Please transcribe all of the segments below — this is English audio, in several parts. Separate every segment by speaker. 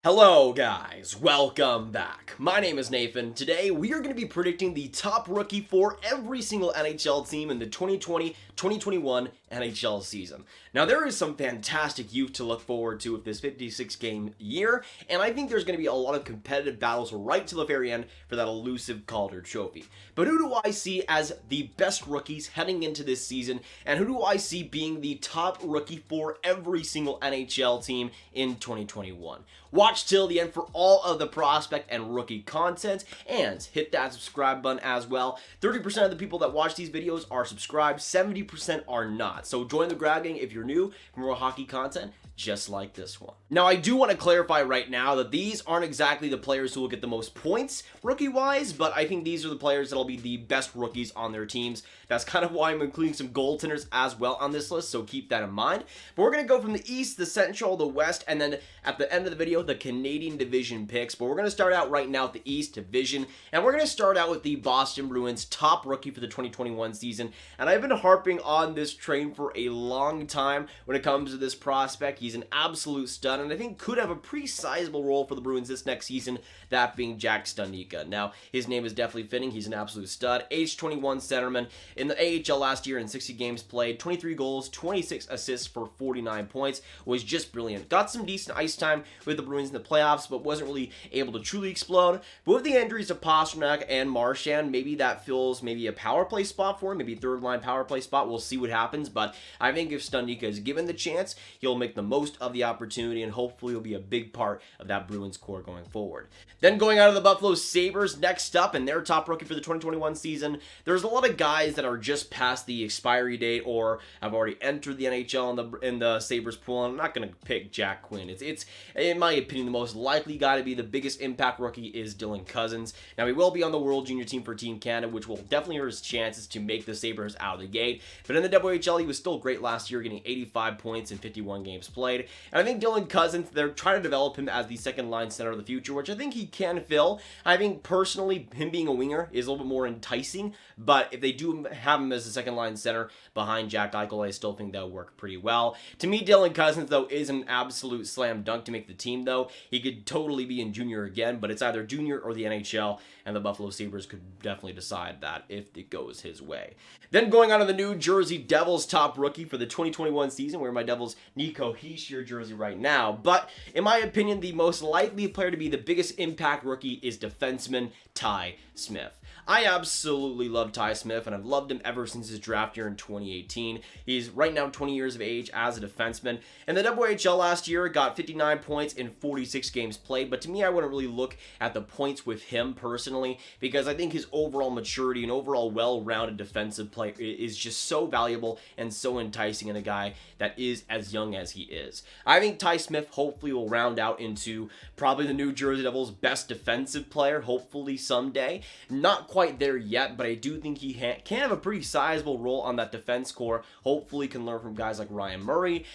Speaker 1: Hello guys, welcome back. My name is Nathan. Today we are going to be predicting the top rookie for every single NHL team in the 2020-2021 NHL season. Now there is some fantastic youth to look forward to with this 56 game year, and I think there's going to be a lot of competitive battles right to the very end for that elusive Calder trophy. But who do I see as the best rookies heading into this season, and who do I see being the top rookie for every single NHL team in 2021? Watch till the end for all of the prospect and rookie content, and hit that subscribe button as well. 30% of the people that watch these videos are subscribed, 70% are not. So join the grab gang if you're new for more hockey content just like this one. Now, I do want to clarify right now that these aren't exactly the players who will get the most points rookie-wise, but I think these are the players that'll be the best rookies on their teams. That's kind of why I'm including some goaltenders as well on this list, so keep that in mind. But we're going to go from the East, the Central, the West, and then at the end of the video, the Canadian division picks. But we're going to start out right now with the East division, and we're going to start out with the Boston Bruins top rookie for the 2021 season. And I've been harping on this train for a long time when it comes to this prospect. He's an absolute stud, and I think could have a pretty sizable role for the Bruins this next season, that being Jack Studnicka. Now, his name is definitely fitting. He's an absolute stud. Age 21 centerman. In the AHL last year in 60 games played, 23 goals, 26 assists for 49 points. Was just brilliant. Got some decent ice time with the Bruins in the playoffs, but wasn't really able to truly explode. But with the injuries to Pastrnak and Marchand, maybe that fills maybe a power play spot for him, maybe third line power play spot. We'll see what happens, but I think if Studnicka is given the chance, he'll make the most of the opportunity, and hopefully he'll be a big part of that Bruins core going forward. Then going out of the Buffalo Sabres, next up, and their top rookie for the 2021 season, there's a lot of guys that are just past the expiry date or have already entered the NHL in the Sabres pool, and I'm not going to pick Jack Quinn. It's in my opinion, the most likely guy to be the biggest impact rookie is Dylan Cozens. Now, he will be on the World Junior team for Team Canada, which will definitely hurt his chances to make the Sabres out of the gate, but in the WHL, he was still great last year, getting 85 points in 51 games played, and I think Dylan Cozens, they're trying to develop him as the second line center of the future, which I think he can fill. I think personally, him being a winger is a little bit more enticing, but if they do have him as the second line center behind Jack Eichel, I still think that would work pretty well. To me, Dylan Cozens, though, is an absolute slam dunk to make the team, though. He could totally be in junior again, but it's either junior or the NHL, and the Buffalo Sabres could definitely decide that if it goes his way. Then going on to the New Jersey Devils top rookie for the 2021 season, where my Devils Nico Hischier jersey right now. But in my opinion, the most likely player to be the biggest impact rookie is defenseman Ty Smith. I absolutely love Ty Smith, and I've loved him ever since his draft year in 2018. He's right now 20 years of age as a defenseman. In the WHL last year, got 59 points in 46 games played, but to me, I wouldn't really look at the points with him personally, because I think his overall maturity and overall well-rounded defensive play is just so valuable and so enticing in a guy that is as young as he is. I think Ty Smith hopefully will round out into probably the New Jersey Devils' best defensive player, hopefully someday. Not quite there yet, but I do think he can have a pretty sizable role on that defense core. Hopefully can learn from guys like Ryan Murray,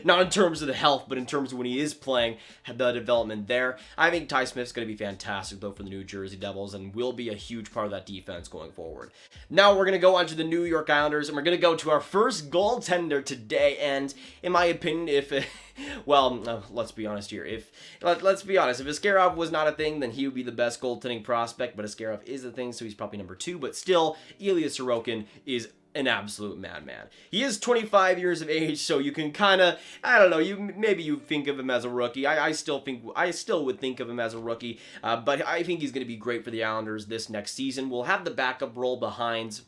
Speaker 1: not in terms of the health, but in terms of when he is playing, the development there. I think Ty Smith's going to be fantastic, though, for the New Jersey Devils, and will be a huge part of that defense going forward. Now we're going to go on to the New York Islanders, and we're going to go to our first goaltender today, and in my opinion, let's be honest here. Let's be honest. If Askarov was not a thing, then he would be the best goaltending prospect, but Askarov is a thing, so he's probably number 2. But still, Ilya Sorokin is an absolute madman. He is 25 years of age, so you can kind of, I don't know, you think of him as a rookie. I still would think of him as a rookie, but I think he's going to be great for the Islanders this next season. We'll have the backup role behind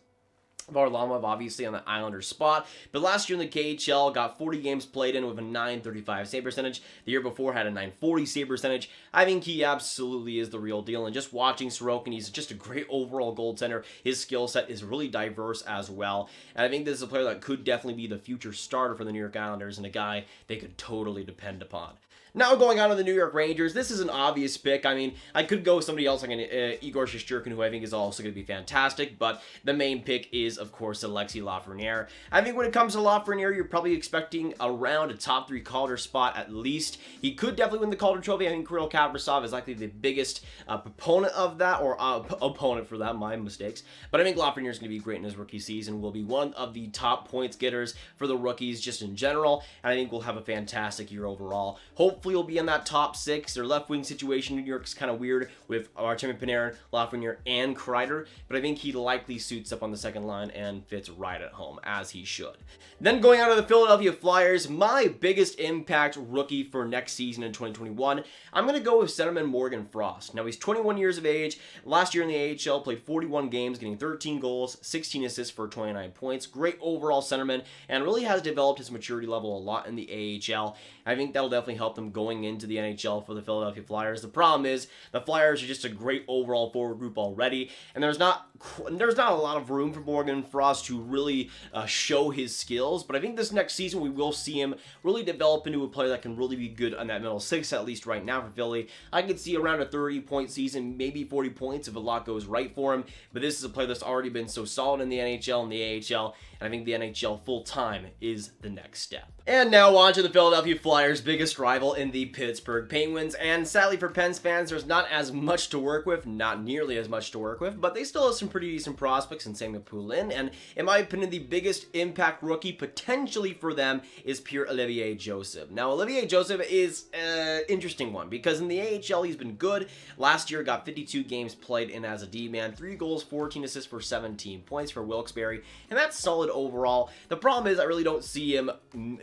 Speaker 1: Varlamov, obviously, on the Islanders spot. But last year in the KHL, got 40 games played in with a .935 save percentage. The year before had a .940 save percentage. I think he absolutely is the real deal. And just watching Sorokin, he's just a great overall goaltender. His skill set is really diverse as well. And I think this is a player that could definitely be the future starter for the New York Islanders and a guy they could totally depend upon. Now going on to the New York Rangers, this is an obvious pick. I mean, I could go with somebody else like Igor Shesterkin, who I think is also going to be fantastic, but the main pick is, of course, Alexis Lafreniere. I think when it comes to Lafreniere, you're probably expecting around a top 3 Calder spot at least. He could definitely win the Calder Trophy. I think Kirill Kaprizov is likely the biggest proponent of that, or opponent for that, my mistakes. But I think Lafreniere is going to be great in his rookie season, will be one of the top points getters for the rookies just in general, and I think we'll have a fantastic year overall. Hopefully hopefully he'll be in that top 6. Their left wing situation in New York's kind of weird with Artemi Panarin, Lafreniere, and Kreider, but I think he likely suits up on the second line and fits right at home, as he should. Then going out of the Philadelphia Flyers, my biggest impact rookie for next season in 2021, I'm going to go with centerman Morgan Frost. Now, he's 21 years of age. Last year in the AHL, played 41 games, getting 13 goals, 16 assists for 29 points. Great overall centerman, and really has developed his maturity level a lot in the AHL. I think that'll definitely help them going into the NHL for the Philadelphia Flyers. The problem is the Flyers are just a great overall forward group already, and there's not a lot of room for Morgan Frost to really show his skills, but I think this next season we will see him really develop into a player that can really be good on that middle 6, at least right now for Philly. I could see around a 30-point season, maybe 40 points if a lot goes right for him, but this is a player that's already been so solid in the NHL and the AHL, and I think the NHL full-time is the next step. And now on to the Philadelphia Flyers' biggest rival in the Pittsburgh Penguins, and sadly for Pens fans, there's not as much to work with, not nearly as much to work with, but they still have some pretty decent prospects in Samuel Poulin, and in my opinion, the biggest impact rookie potentially for them is Pierre-Olivier Joseph. Now, Olivier Joseph is an interesting one, because in the AHL, he's been good. Last year, got 52 games played in as a D-man, 3 goals, 14 assists for 17 points for Wilkes-Barre, and that's solid overall. The problem is I really don't see him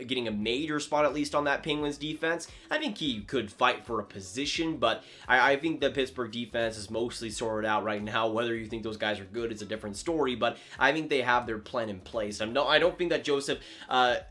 Speaker 1: getting a major spot, at least on that Penguins defense. I think he could fight for a position, but I think the Pittsburgh defense is mostly sorted out right now. Whether you think those guys are good is a different story, but I think they have their plan in place. I don't think that Joseph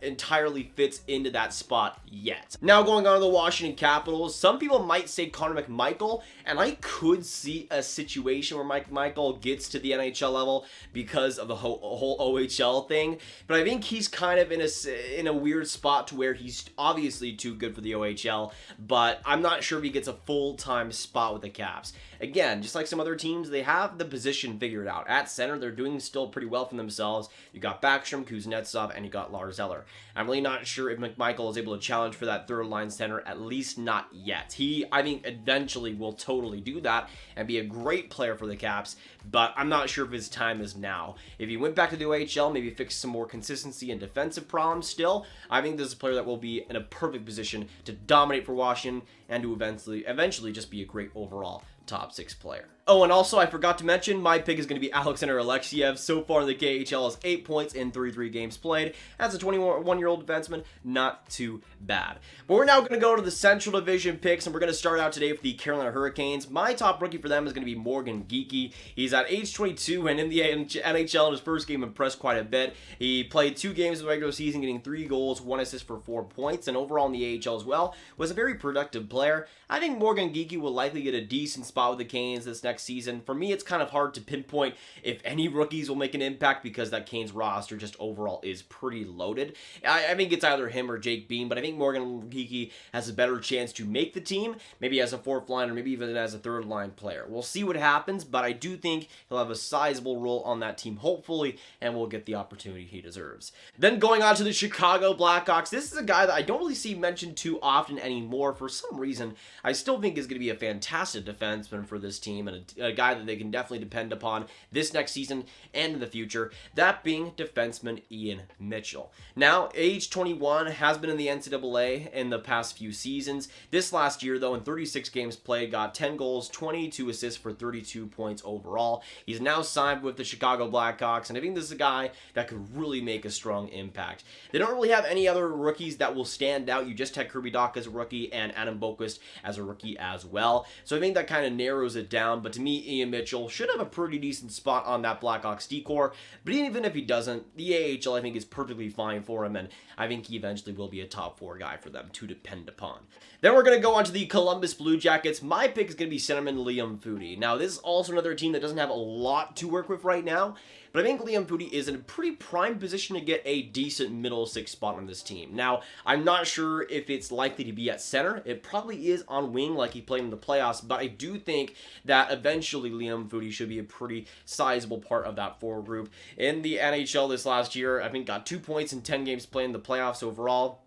Speaker 1: entirely fits into that spot yet. Now going on to the Washington Capitals, some people might say Connor McMichael, and I could see a situation where Mike Michael gets to the NHL level because of the whole OHL thing, but I think he's kind of in a weird spot to where he's obviously too good for the OHL, but I'm not sure if he gets a full-time spot with the Caps. Again, just like some other teams, they have the position figured out. At center, they're doing still pretty well for themselves. You got Backstrom, Kuznetsov, and you got Lars Eller. I'm really not sure if McMichael is able to challenge for that third-line center, at least not yet. He, I think, eventually will totally do that and be a great player for the Caps, but I'm not sure if his time is now. If he went back to the OHL, maybe fix some more consistency and defensive problems still, I think this is a player that will be in a perfect position to dominate for Washington and to eventually just be a great overall top 6 player. Oh, and also I forgot to mention, my pick is going to be Alexander Alexiev. So far in the KHL has 8 points in 33 games played. As a 21-year-old defenseman, not too bad. But we're now going to go to the Central Division picks, and we're going to start out today with the Carolina Hurricanes. My top rookie for them is going to be Morgan Geekie. He's at age 22, and in the NHL in his first game impressed quite a bit. He played 2 games in the regular season, getting 3 goals, 1 assist for 4 points, and overall in the AHL as well, was a very productive player. I think Morgan Geekie will likely get a decent spot with the Canes this next season. For me, it's kind of hard to pinpoint if any rookies will make an impact because that Canes roster just overall is pretty loaded. I think it's either him or Jake Bean, but I think Morgan Geekie has a better chance to make the team, maybe as a 4th line or maybe even as a 3rd line player. We'll see what happens, but I do think he'll have a sizable role on that team, hopefully, and will get the opportunity he deserves. Then going on to the Chicago Blackhawks, this is a guy that I don't really see mentioned too often anymore. For some reason, I still think is going to be a fantastic defenseman for this team and a guy that they can definitely depend upon this next season and in the future, that being defenseman Ian Mitchell. Now, age 21, has been in the NCAA in the past few seasons. This last year, though, in 36 games played, got 10 goals, 22 assists for 32 points overall. He's now signed with the Chicago Blackhawks, and I think this is a guy that could really make a strong impact. They don't really have any other rookies that will stand out. You just had Kirby Dach as a rookie and Adam Boqvist as a rookie as well. So I think that kind of narrows it down, but to me, Ian Mitchell should have a pretty decent spot on that Blackhawks decor, but even if he doesn't, the AHL I think is perfectly fine for him, and I think he eventually will be a top 4 guy for them to depend upon. Then we're going to go on to the Columbus Blue Jackets. My pick is going to be centerman Liam Foudy. Now, this is also another team that doesn't have a lot to work with right now, but I think Liam Foudy is in a pretty prime position to get a decent middle 6 spot on this team. Now, I'm not sure if it's likely to be at center. It probably is on wing like he played in the playoffs, but I do think that eventually Liam Foudy should be a pretty sizable part of that forward group. In the NHL this last year, I think got 2 points in 10 games played in the playoffs overall.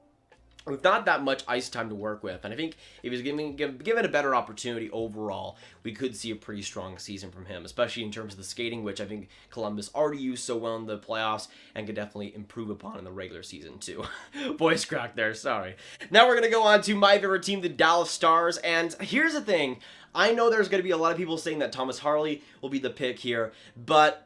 Speaker 1: with not that much ice time to work with. And I think if he's given a better opportunity overall, we could see a pretty strong season from him, especially in terms of the skating, which I think Columbus already used so well in the playoffs and could definitely improve upon in the regular season too. Voice crack there, sorry. Now we're going to go on to my favorite team, the Dallas Stars. And here's the thing. I know there's going to be a lot of people saying that Thomas Harley will be the pick here, but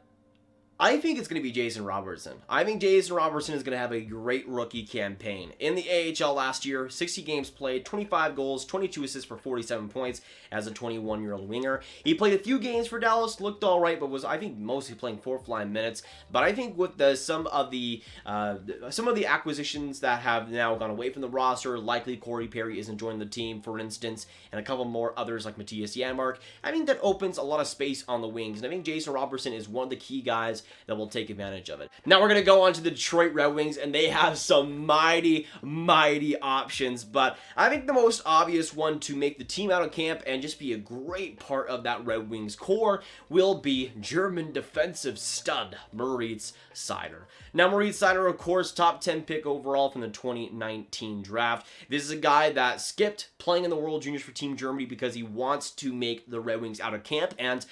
Speaker 1: I think it's going to be Jason Robertson. I think Jason Robertson is going to have a great rookie campaign. In the AHL last year, 60 games played, 25 goals, 22 assists for 47 points as a 21-year-old winger. He played a few games for Dallas, looked all right, but was, I think, mostly playing fourth-line minutes. But I think with some of the acquisitions that have now gone away from the roster, likely Corey Perry isn't joining the team, for instance, and a couple more others like Matthias Janmark, I think that opens a lot of space on the wings. And I think Jason Robertson is one of the key guys that will take advantage of it. Now we're going to go on to the Detroit Red Wings, and they have some mighty options, but I think the most obvious one to make the team out of camp and just be a great part of that Red Wings core will be German defensive stud Moritz Seider. Now Moritz Seider, of course, top 10 pick overall from the 2019 draft. This is a guy that skipped playing in the World Juniors for Team Germany because he wants to make the Red Wings out of camp, and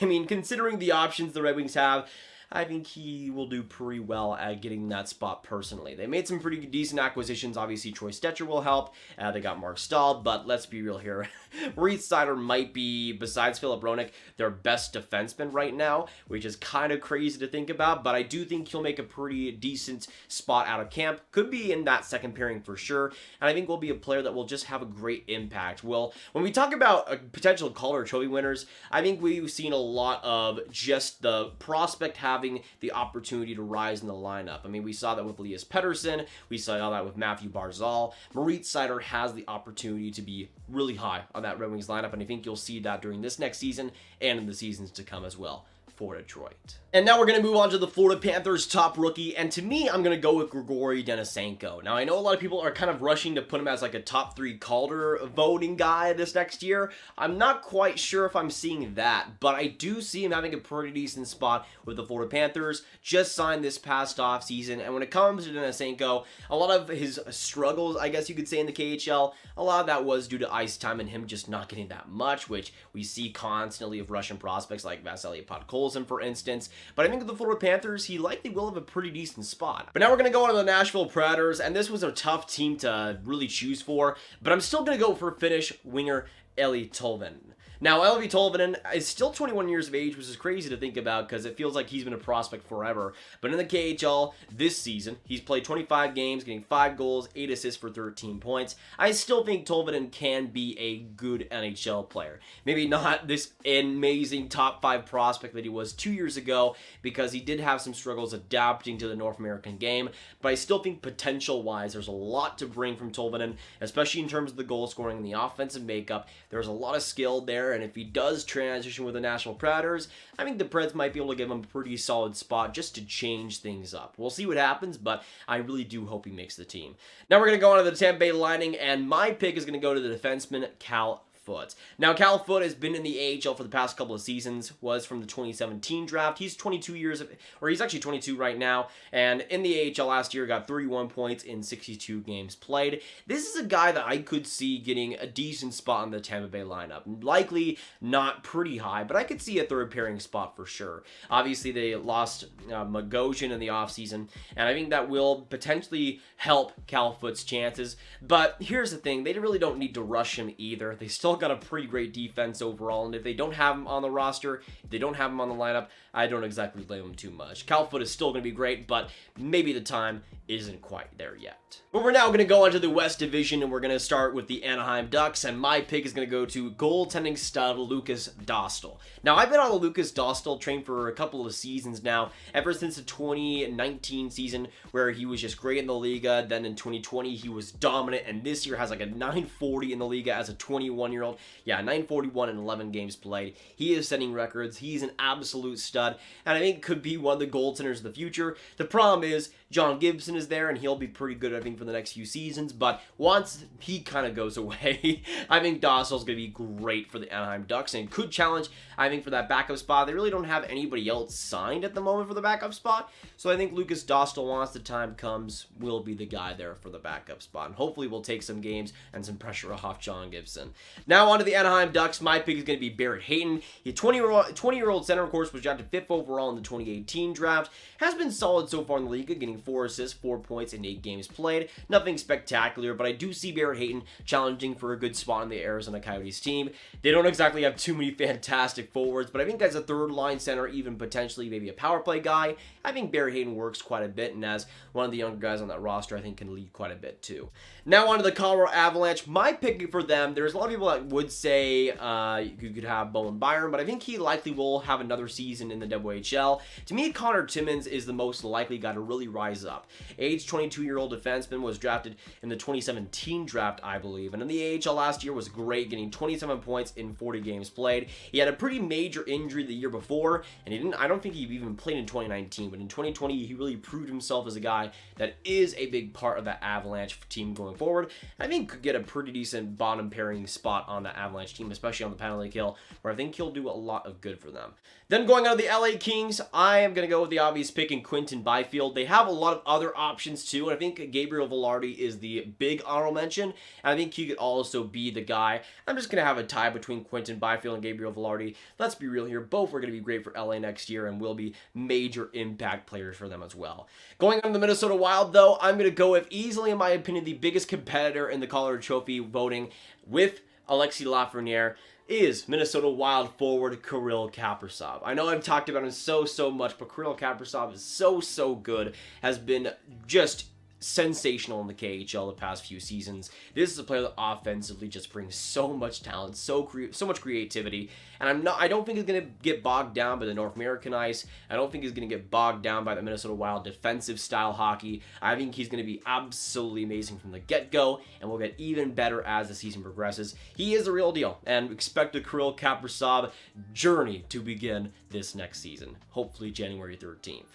Speaker 1: I mean, considering the options the Red Wings have, I think he will do pretty well at getting that spot personally. They made some pretty decent acquisitions. Obviously, Troy Stecher will help. They got Mark Stahl, but let's be real here. Moritz Seider might be, besides Philip Hronek, their best defenseman right now, which is kind of crazy to think about, but I do think he'll make a pretty decent spot out of camp. Could be in that second pairing for sure, and I think will be a player that will just have a great impact. Well, when we talk about potential Calder Trophy winners, I think we've seen a lot of just the prospect having the opportunity to rise in the lineup. I mean, we saw that with Elias Pettersson. We saw that with Matthew Barzal. Moritz Seider has the opportunity to be really high on that Red Wings lineup, and I think you'll see that during this next season and in the seasons to come as well for Detroit. And now we're going to move on to the Florida Panthers top rookie, and to me, I'm going to go with Grigory Denisenko. Now, I know a lot of people are kind of rushing to put him as like a top 3 Calder voting guy this next year. I'm not quite sure if I'm seeing that, but I do see him having a pretty decent spot with the Florida Panthers. Just signed this past offseason, and when it comes to Denisenko, a lot of his struggles, I guess you could say, in the KHL, a lot of that was due to ice time and him just not getting that much, which we see constantly of Russian prospects like Vasily Podkolzin, for instance. But I think with the Florida Panthers, he likely will have a pretty decent spot. But now we're going to go on to the Nashville Predators, and this was a tough team to really choose for, but I'm still going to go for Finnish winger Eeli Tolvanen. Now, Eeli Tolvanen is still 21 years of age, which is crazy to think about because it feels like he's been a prospect forever. But in the KHL this season, he's played 25 games, getting 5 goals, 8 assists for 13 points. I still think Tolvanen can be a good NHL player. Maybe not this amazing top 5 prospect that he was 2 years ago because he did have some struggles adapting to the North American game. But I still think potential-wise, there's a lot to bring from Tolvanen, especially in terms of the goal scoring and the offensive makeup. There's a lot of skill there. And if he does transition with the Nashville Predators, I think the Preds might be able to give him a pretty solid spot just to change things up. We'll see what happens, but I really do hope he makes the team. Now we're going to go on to the Tampa Bay Lightning, and my pick is going to go to the defenseman Cal Foote. Now, Cal Foote has been in the AHL for the past couple of seasons, was from the 2017 draft. He's 22 years of, or he's actually 22 right now, and in the AHL last year got 31 points in 62 games played. This is a guy that I could see getting a decent spot in the Tampa Bay lineup. Likely not pretty high, but I could see a third pairing spot for sure. Obviously, they lost Magosian in the offseason, and I think that will potentially help Cal Foote's chances. But here's the thing, they really don't need to rush him either. They still got a pretty great defense overall, and if they don't have him on the roster, if they don't have him on the lineup, I don't exactly blame him too much. Cal Foote is still going to be great, but maybe the time isn't quite there yet. But we're now going to go on to the West Division, and we're going to start with the Anaheim Ducks, and my pick is going to go to goaltending stud Lukas Dostal. Now, I've been on the Lukas Dostal train for a couple of seasons now, ever since the 2019 season, where he was just great in the Liga. Then in 2020, he was dominant, and this year has like a 940 in the Liga as a 21-year-old 21-year-old. Yeah, 941 in 11 games played. He is setting records. He's an absolute stud, and I think could be one of the goaltenders of the future. The problem is John Gibson is there, and he'll be pretty good, I think, for the next few seasons, but once he kind of goes away, I think Dostal's going to be great for the Anaheim Ducks and could challenge, I think, for that backup spot. They really don't have anybody else signed at the moment for the backup spot, so I think Lucas Dostal, once the time comes, will be the guy there for the backup spot, and hopefully will take some games and some pressure off John Gibson. Now on to the Anaheim Ducks. My pick is going to be Barrett Hayton. He 20-year-old center, of course, was drafted 5th overall in the 2018 draft. Has been solid so far in the league, getting 4 assists, 4 points in 8 games played. Nothing spectacular, but I do see Barrett Hayton challenging for a good spot in the Arizona Coyotes team. They don't exactly have too many fantastic forwards, but I think as a third-line center, even potentially maybe a power play guy, I think Barrett Hayton works quite a bit, and as one of the younger guys on that roster, I think can lead quite a bit too. Now on to the Colorado Avalanche. My pick for them, there's a lot of people that would say you could have Bowen Byron, but I think he likely will have another season in the WHL. To me, Connor Timmins is the most likely guy to really rise up. Age 22-year-old defenseman, was drafted in the 2017 draft, I believe, and in the AHL last year was great, getting 27 points in 40 games played. He had a pretty major injury the year before, and I don't think he even played in 2019, but in 2020 he really proved himself as a guy that is a big part of that Avalanche team going forward. I think could get a pretty decent bottom pairing spot on the Avalanche team, especially on the penalty kill, where I think he'll do a lot of good for them. Then going on to the LA Kings, I am going to go with the obvious pick in Quinton Byfield. They have a lot of other options too, and I think Gabriel Velarde is the big honorable mention, and I think he could also be the guy. I'm just going to have a tie between Quinton Byfield and Gabriel Velarde. Let's be real here, both are going to be great for LA next year and will be major impact players for them as well. Going on to the Minnesota Wild, though, I'm going to go with easily, in my opinion, the biggest competitor in the Calder Trophy voting with Alexis Lafreniere is Minnesota Wild forward Kirill Kaprizov. I know I've talked about him so much, but Kirill Kaprizov is so good, has been just sensational in the KHL the past few seasons. This is a player that offensively just brings so much talent, so much creativity, and I don't think he's going to get bogged down by the North American ice. I don't think he's going to get bogged down by the Minnesota Wild defensive style hockey. I think he's going to be absolutely amazing from the get-go, and will get even better as the season progresses. He is the real deal, and expect the Kirill Kaprizov journey to begin this next season, hopefully January 13th.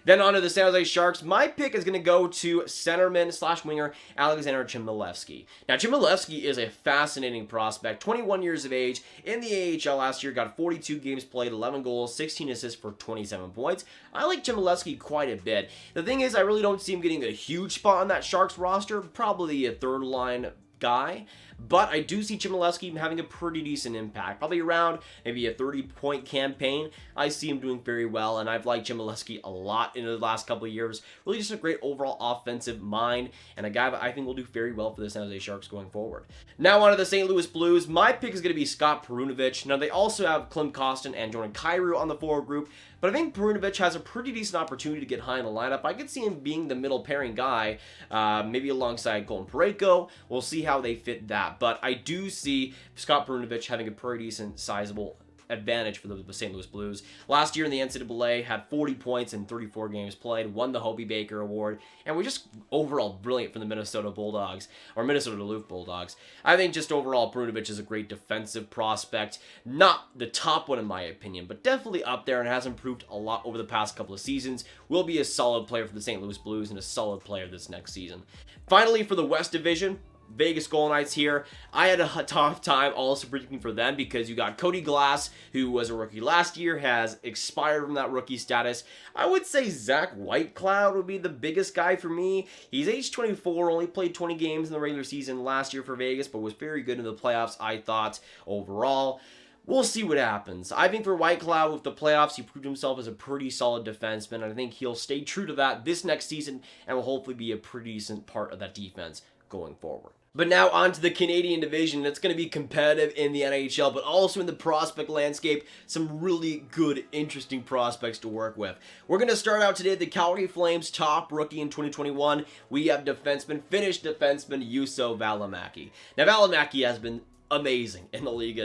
Speaker 1: Then on to the San Jose Sharks. My pick is going to go to centerman/winger Alexander Chmelevski. Now, Chmelevski is a fascinating prospect. 21 years of age. In the AHL last year, got 42 games played, 11 goals, 16 assists for 27 points. I like Chmelevski quite a bit. The thing is, I really don't see him getting a huge spot on that Sharks roster. Probably a third-line guy, but I do see Chmelevski having a pretty decent impact, probably around maybe a 30-point campaign. I see him doing very well, and I've liked Chmelevski a lot in the last couple of years. Really just a great overall offensive mind, and a guy that I think will do very well for the San Jose Sharks going forward. Now on to the St. Louis Blues. My pick is going to be Scott Perunovich. Now they also have Klim Kostin and Jordan Kyrou on the forward group, but I think Perunovich has a pretty decent opportunity to get high in the lineup. I could see him being the middle pairing guy, maybe alongside Colton Parayko. We'll see how they fit that. But I do see Scott Perunovich having a pretty decent, sizable advantage for the St. Louis Blues. Last year in the NCAA, had 40 points in 34 games played, won the Hobie Baker Award, and was just overall brilliant for the Minnesota Bulldogs, or Minnesota Duluth Bulldogs. I think just overall, Perunovich is a great defensive prospect. Not the top one in my opinion, but definitely up there, and has improved a lot over the past couple of seasons. Will be a solid player for the St. Louis Blues and a solid player this next season. Finally, for the West Division, Vegas Golden Knights here. I had a tough time also predicting for them because you got Cody Glass, who was a rookie last year, has expired from that rookie status. I would say Zach Whitecloud would be the biggest guy for me. He's age 24, only played 20 games in the regular season last year for Vegas, but was very good in the playoffs, I thought, overall. We'll see what happens. I think for Whitecloud, with the playoffs, he proved himself as a pretty solid defenseman. I think he'll stay true to that this next season and will hopefully be a pretty decent part of that defense going forward. But now on to the Canadian division. It's going to be competitive in the NHL, but also in the prospect landscape, some really good, interesting prospects to work with. We're going to start out today at the Calgary Flames top rookie in 2021. We have Finnish defenseman Juuso Välimäki. Now, Välimäki has been amazing in the league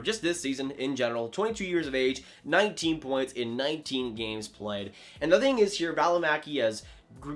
Speaker 1: just this season in general. 22 years of age, 19 points in 19 games played. And the thing is here, Välimäki has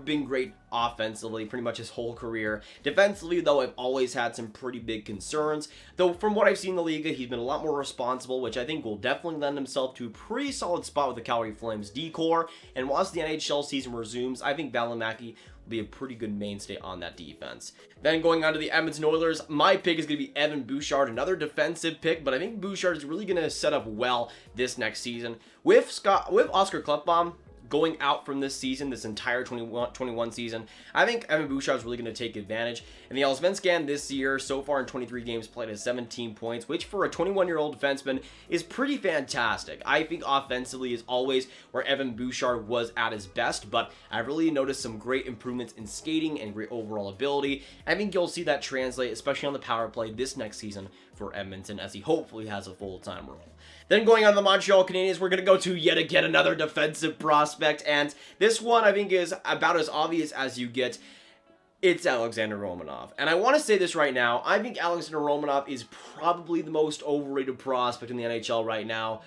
Speaker 1: been great offensively pretty much his whole career. Defensively, though, I've always had some pretty big concerns. Though from what I've seen in the league, he's been a lot more responsible, which I think will definitely lend himself to a pretty solid spot with the Calgary Flames D-core. And once the NHL season resumes, I think Valimaki will be a pretty good mainstay on that defense. Then going on to the Edmonton Oilers, my pick is going to be Evan Bouchard, another defensive pick, but I think Bouchard is really going to set up well this next season. With Oscar Klefbom going out from this season, this entire 21 season, I think Evan Bouchard is really going to take advantage. And the Allsvenskan this year, so far in 23 games played, has 17 points, which for a 21-year-old defenseman is pretty fantastic. I think offensively is always where Evan Bouchard was at his best, but I've really noticed some great improvements in skating and great overall ability. I think you'll see that translate, especially on the power play this next season for Edmonton, as he hopefully has a full-time role. Then going on to the Montreal Canadiens, we're going to go to yet again another defensive prospect, and this one I think is about as obvious as you get. It's Alexander Romanov. And I want to say this right now, I think Alexander Romanov is probably the most overrated prospect in the NHL right now.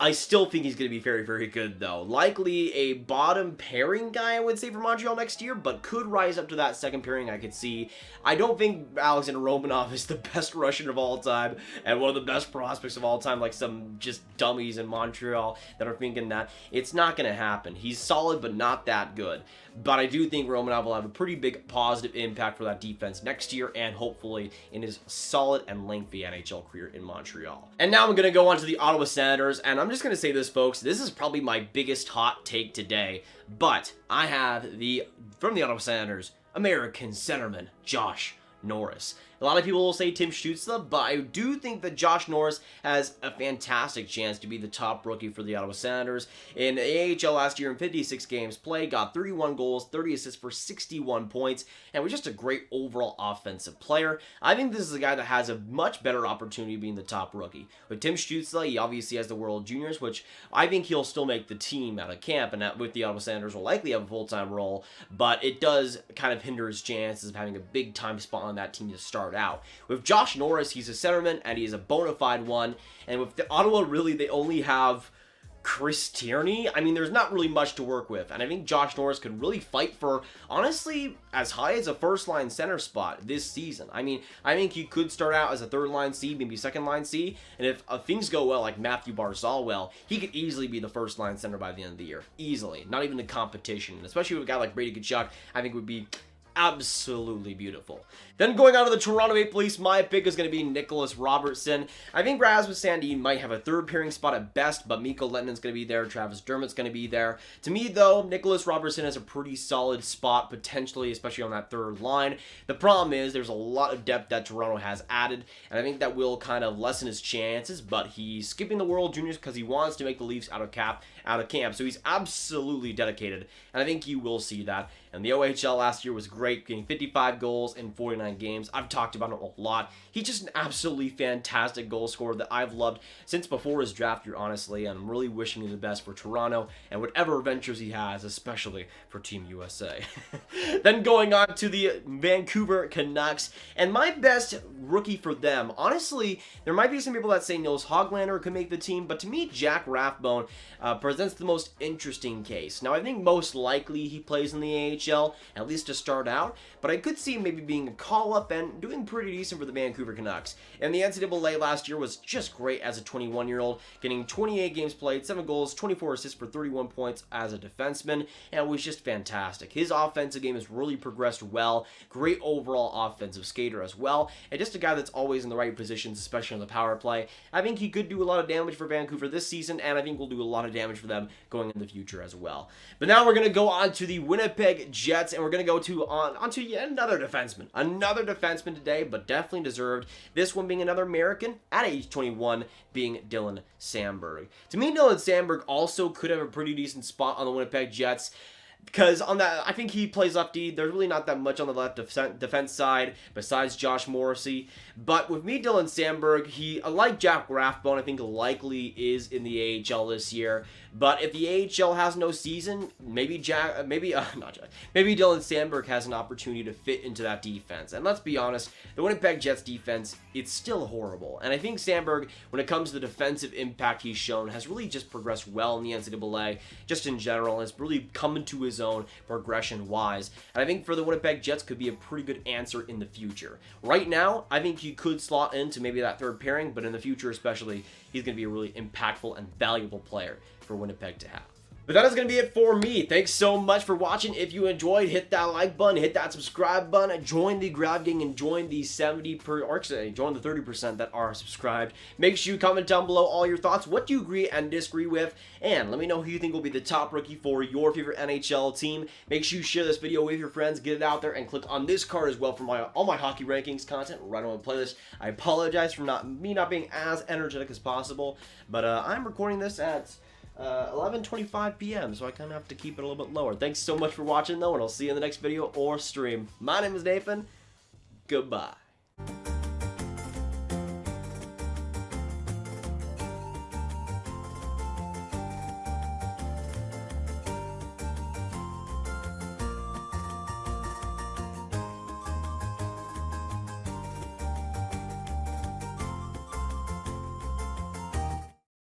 Speaker 1: I still think he's going to be very, very good, though. Likely a bottom pairing guy, I would say, for Montreal next year, but could rise up to that second pairing I could see. I don't think Alexander Romanov is the best Russian of all time and one of the best prospects of all time, like some just dummies in Montreal that are thinking that. It's not going to happen. He's solid, but not that good. But I do think Romanov will have a pretty big positive impact for that defense next year and hopefully in his solid and lengthy NHL career in Montreal. And now I'm going to go on to the Ottawa Senators, and I'm just going to say this, folks. This is probably my biggest hot take today, but I have from the Ottawa Senators, American centerman Josh Norris. A lot of people will say Tim Stützle, but I do think that Josh Norris has a fantastic chance to be the top rookie for the Ottawa Senators. In the AHL last year in 56 games played, got 31 goals, 30 assists for 61 points, and was just a great overall offensive player. I think this is a guy that has a much better opportunity of being the top rookie. With Tim Stützle, he obviously has the World Juniors, which I think he'll still make the team out of camp, and that with the Ottawa Senators will likely have a full-time role, but it does kind of hinder his chances of having a big-time spot on that team to start out. With Josh Norris, he's a centerman, and he's a bona fide one. And with the Ottawa, really, they only have Chris Tierney. I mean, there's not really much to work with. And I think Josh Norris could really fight for, honestly, as high as a first-line center spot this season. I mean, I think he could start out as a third-line C, maybe second-line C. And if things go well, like Matthew Barzal well, he could easily be the first-line center by the end of the year. Easily. Not even a competition. And especially with a guy like Brady Tkachuk, I think would be absolutely beautiful. Then going on to the Toronto Maple Leafs, my pick is going to be Nicholas Robertson. I think Rasmus Sandin might have a third pairing spot at best, but Mikko Lehtonen's going to be there, Travis Dermott's going to be there. To me, though, Nicholas Robertson has a pretty solid spot, potentially, especially on that third line. The problem is there's a lot of depth that Toronto has added, and I think that will kind of lessen his chances, but he's skipping the World Juniors because he wants to make the Leafs out of camp, so he's absolutely dedicated, and I think you will see that. And the OHL last year was great, getting 55 goals in 49 games. I've talked about him a lot. He's just an absolutely fantastic goal scorer that I've loved since before his draft year, honestly, and I'm really wishing him the best for Toronto and whatever ventures he has, especially for Team USA. Then going on to the Vancouver Canucks, and my best rookie for them, honestly, there might be some people that say Nils Höglander could make the team, but to me, Jack Rathbone presents the most interesting case. Now, I think most likely he plays in the AHL, at least to start out, but I could see him maybe being a call-up and doing pretty decent for the Vancouver Canucks. And the NCAA last year was just great as a 21-year-old, getting 28 games played, 7 goals, 24 assists for 31 points as a defenseman, and it was just fantastic. His offensive game has really progressed well, great overall offensive skater as well, and just a guy that's always in the right positions, especially on the power play. I think he could do a lot of damage for Vancouver this season, and I think will do a lot of damage for them going in the future as well. But now we're going to go on to the Winnipeg Jets, and we're going to go onto yet another defenseman today, but definitely deserved. This one being another American at age 21, being Dylan Samberg. To me, Dylan Samberg also could have a pretty decent spot on the Winnipeg Jets, because on that, I think he plays lefty. There's really not that much on the left defense side besides Josh Morrissey. But with me, Dylan Samberg, he, like Jack Rathbone, I think likely is in the AHL this year. But if the AHL has no season, maybe Dylan Samberg has an opportunity to fit into that defense. And let's be honest, the Winnipeg Jets defense, it's still horrible. And I think Samberg, when it comes to the defensive impact he's shown, has really just progressed well in the NCAA, just in general, has really come into his own progression-wise. And I think for the Winnipeg Jets could be a pretty good answer in the future. Right now, I think he could slot into maybe that third pairing, but in the future especially, he's going to be a really impactful and valuable player for Winnipeg to have. But that is going to be it for me. Thanks so much for watching. If you enjoyed, hit that like button, hit that subscribe button, join the Graviteh gang, and join the 30% that are subscribed. Make sure you comment down below all your thoughts, what you agree and disagree with, and let me know who you think will be the top rookie for your favorite NHL team. Make sure you share this video with your friends, get it out there, and click on this card as well for all my hockey rankings content right on my playlist. I apologize for not being as energetic as possible, but I'm recording this at 11:25 p.m. so I kind of have to keep it a little bit lower. Thanks so much for watching though, and I'll see you in the next video or stream. My name is Nathan. Goodbye.